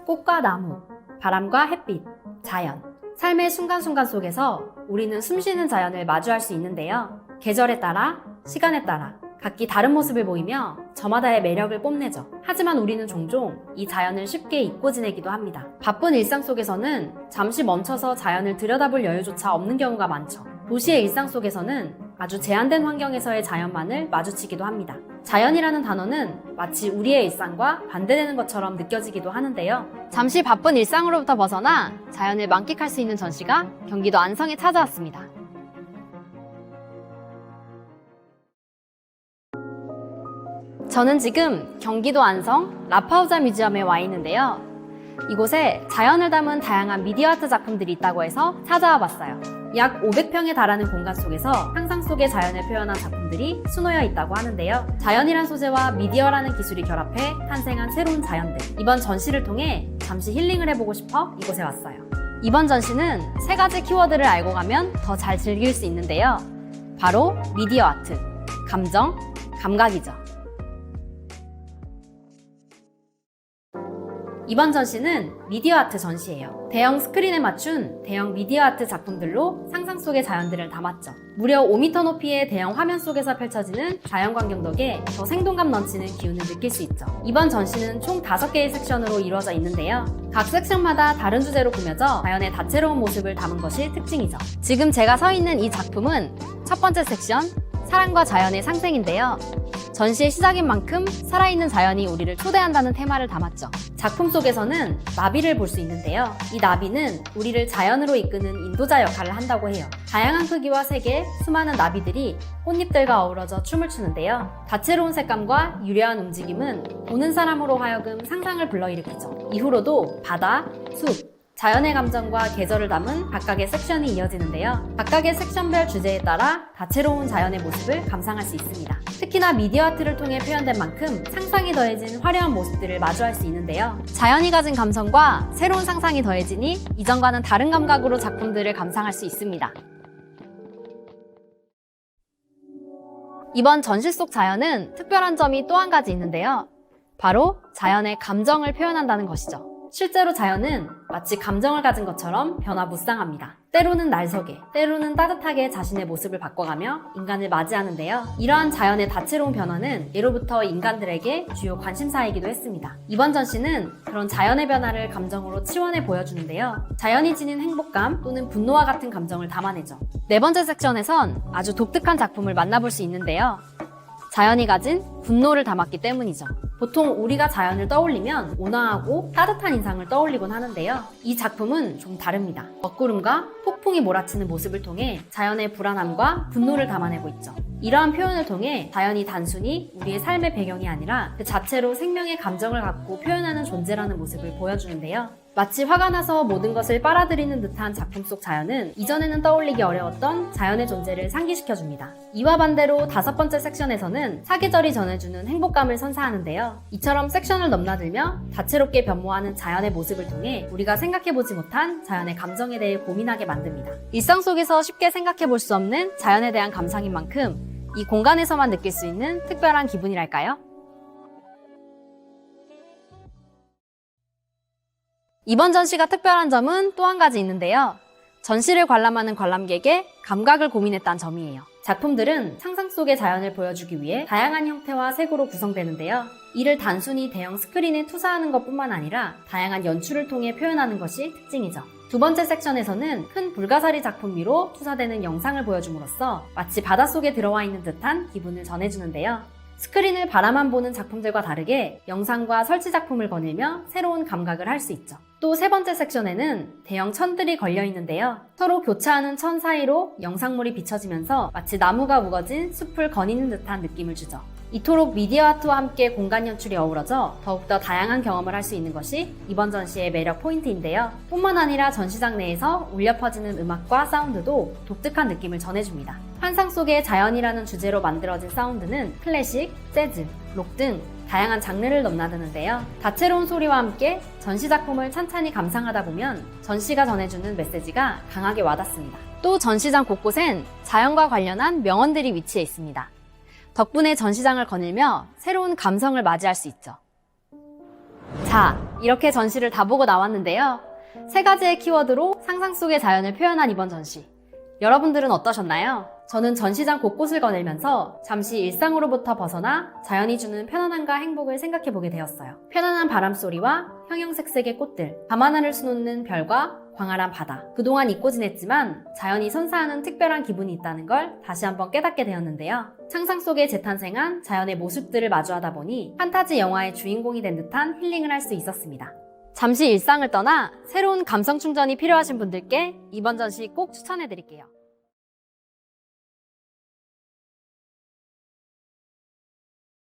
꽃과 나무, 바람과 햇빛, 자연. 삶의 순간순간 속에서 우리는 숨쉬는 자연을 마주할 수 있는데요. 계절에 따라, 시간에 따라 각기 다른 모습을 보이며 저마다의 매력을 뽐내죠. 하지만 우리는 종종 이 자연을 쉽게 잊고 지내기도 합니다. 바쁜 일상 속에서는 잠시 멈춰서 자연을 들여다볼 여유조차 없는 경우가 많죠. 도시의 일상 속에서는 아주 제한된 환경에서의 자연만을 마주치기도 합니다. 자연이라는 단어는 마치 우리의 일상과 반대되는 것처럼 느껴지기도 하는데요. 잠시 바쁜 일상으로부터 벗어나 자연을 만끽할 수 있는 전시가 경기도 안성에 찾아왔습니다. 저는 지금 경기도 안성 라파우자 뮤지엄에 와 있는데요. 이곳에 자연을 담은 다양한 미디어 아트 작품들이 있다고 해서 찾아와 봤어요. 약 500평에 달하는 공간 속에서 상상 속의 자연을 표현한 작품들이 수놓여 있다고 하는데요. 자연이란 소재와 미디어라는 기술이 결합해 탄생한 새로운 자연들. 이번 전시를 통해 잠시 힐링을 해보고 싶어 이곳에 왔어요. 이번 전시는 3가지 키워드를 알고 가면 더 잘 즐길 수 있는데요. 바로 미디어 아트, 감정, 감각이죠. 이번 전시는 미디어 아트 전시예요. 대형 스크린에 맞춘 대형 미디어 아트 작품들로 상상 속의 자연들을 담았죠. 무려 5m 높이의 대형 화면 속에서 펼쳐지는 자연광경 덕에 더 생동감 넘치는 기운을 느낄 수 있죠. 이번 전시는 총 5개의 섹션으로 이루어져 있는데요. 각 섹션마다 다른 주제로 꾸며져 자연의 다채로운 모습을 담은 것이 특징이죠. 지금 제가 서 있는 이 작품은 첫 번째 섹션, 사랑과 자연의 상생인데요. 전시의 시작인 만큼 살아있는 자연이 우리를 초대한다는 테마를 담았죠. 작품 속에서는 나비를 볼 수 있는데요. 이 나비는 우리를 자연으로 이끄는 인도자 역할을 한다고 해요. 다양한 크기와 색의 수많은 나비들이 꽃잎들과 어우러져 춤을 추는데요. 다채로운 색감과 유려한 움직임은 보는 사람으로 하여금 상상을 불러일으키죠. 이후로도 바다, 숲, 자연의 감정과 계절을 담은 각각의 섹션이 이어지는데요. 각각의 섹션별 주제에 따라 다채로운 자연의 모습을 감상할 수 있습니다. 특히나 미디어 아트를 통해 표현된 만큼 상상이 더해진 화려한 모습들을 마주할 수 있는데요. 자연이 가진 감성과 새로운 상상이 더해지니 이전과는 다른 감각으로 작품들을 감상할 수 있습니다. 이번 전시 속 자연은 특별한 점이 또 한 가지 있는데요. 바로 자연의 감정을 표현한다는 것이죠. 실제로 자연은 마치 감정을 가진 것처럼 변화무쌍합니다. 때로는 날석에, 때로는 따뜻하게 자신의 모습을 바꿔가며 인간을 맞이하는데요. 이러한 자연의 다채로운 변화는 예로부터 인간들에게 주요 관심사이기도 했습니다. 이번 전시는 그런 자연의 변화를 감정으로 치원해 보여주는데요. 자연이 지닌 행복감 또는 분노와 같은 감정을 담아내죠. 4번째 섹션에선 아주 독특한 작품을 만나볼 수 있는데요. 자연이 가진 분노를 담았기 때문이죠. 보통 우리가 자연을 떠올리면 온화하고 따뜻한 인상을 떠올리곤 하는데요. 이 작품은 좀 다릅니다. 먹구름과 폭풍이 몰아치는 모습을 통해 자연의 불안함과 분노를 담아내고 있죠. 이러한 표현을 통해 자연이 단순히 우리의 삶의 배경이 아니라 그 자체로 생명의 감정을 갖고 표현하는 존재라는 모습을 보여주는데요. 마치 화가 나서 모든 것을 빨아들이는 듯한 작품 속 자연은 이전에는 떠올리기 어려웠던 자연의 존재를 상기시켜줍니다. 이와 반대로 5번째 섹션에서는 사계절이 전해주는 행복감을 선사하는데요. 이처럼 섹션을 넘나들며 다채롭게 변모하는 자연의 모습을 통해 우리가 생각해보지 못한 자연의 감정에 대해 고민하게 만듭니다. 일상 속에서 쉽게 생각해볼 수 없는 자연에 대한 감상인 만큼 이 공간에서만 느낄 수 있는 특별한 기분이랄까요? 이번 전시가 특별한 점은 또 한 가지 있는데요. 전시를 관람하는 관람객의 감각을 고민했다는 점이에요. 작품들은 상상 속의 자연을 보여주기 위해 다양한 형태와 색으로 구성되는데요. 이를 단순히 대형 스크린에 투사하는 것뿐만 아니라 다양한 연출을 통해 표현하는 것이 특징이죠. 2번째 섹션에서는 큰 불가사리 작품 위로 투사되는 영상을 보여줌으로써 마치 바닷속에 들어와 있는 듯한 기분을 전해주는데요. 스크린을 바라만 보는 작품들과 다르게 영상과 설치 작품을 거닐며 새로운 감각을 할 수 있죠. 또 3번째 섹션에는 대형 천들이 걸려 있는데요. 서로 교차하는 천 사이로 영상물이 비춰지면서 마치 나무가 우거진 숲을 거니는 듯한 느낌을 주죠. 이토록 미디어 아트와 함께 공간 연출이 어우러져 더욱더 다양한 경험을 할 수 있는 것이 이번 전시의 매력 포인트인데요. 뿐만 아니라 전시장 내에서 울려 퍼지는 음악과 사운드도 독특한 느낌을 전해줍니다. 환상 속의 자연이라는 주제로 만들어진 사운드는 클래식, 재즈, 록 등 다양한 장르를 넘나드는데요. 다채로운 소리와 함께 전시 작품을 찬찬히 감상하다 보면 전시가 전해주는 메시지가 강하게 와닿습니다. 또 전시장 곳곳엔 자연과 관련한 명언들이 위치해 있습니다. 덕분에 전시장을 거닐며 새로운 감성을 맞이할 수 있죠. 자, 이렇게 전시를 다 보고 나왔는데요. 3가지의 키워드로 상상 속의 자연을 표현한 이번 전시. 여러분들은 어떠셨나요? 저는 전시장 곳곳을 거닐면서 잠시 일상으로부터 벗어나 자연이 주는 편안함과 행복을 생각해보게 되었어요. 편안한 바람소리와 형형색색의 꽃들, 밤하늘을 수놓는 별과 광활한 바다. 그동안 잊고 지냈지만 자연이 선사하는 특별한 기분이 있다는 걸 다시 한번 깨닫게 되었는데요. 상상 속에 재탄생한 자연의 모습들을 마주하다 보니 판타지 영화의 주인공이 된 듯한 힐링을 할 수 있었습니다. 잠시 일상을 떠나 새로운 감성 충전이 필요하신 분들께 이번 전시 꼭 추천해드릴게요.